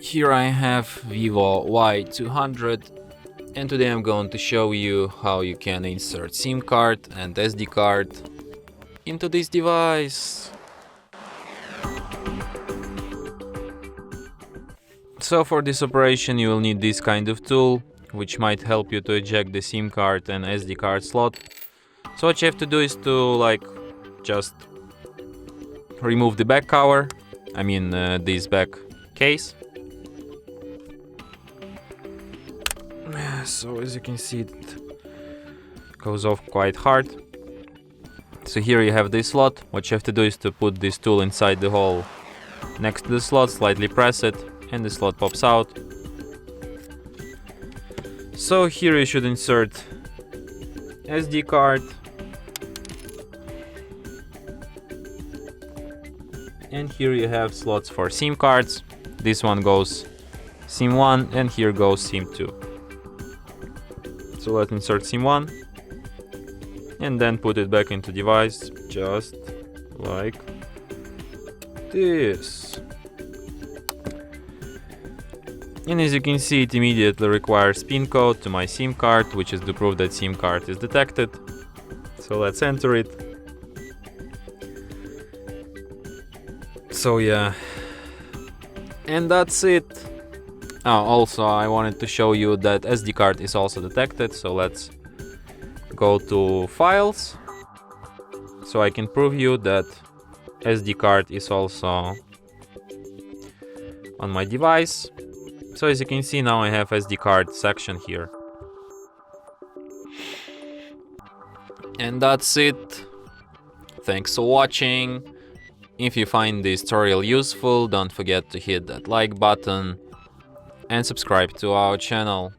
Here I have VIVO Y200, and today I'm going to show you how you can insert SIM card and SD card into this device. So for this operation you will need this kind of tool, which might help you to eject the SIM card and SD card slot. So what you have to do is to just remove the back cover, this back case. So as you can see, it goes off quite hard. So here you have this slot. What you have to do is to put this tool inside the hole next to the slot, slightly press it, and the slot pops out. So here you should insert SD card, and here you have slots for SIM cards. This one goes SIM 1 and here goes SIM 2. So let's insert SIM 1 and then put it back into device, just like this. And as you can see, it immediately requires PIN code to my SIM card, which is the proof that SIM card is detected. So let's enter it. So yeah, and that's it. Also, I wanted to show you that SD card is also detected, so let's go to Files, so I can prove you that SD card is also on my device. So as you can see, now I have SD card section here. And that's it. Thanks for watching. If you find this tutorial useful, don't forget to hit that like button and subscribe to our channel.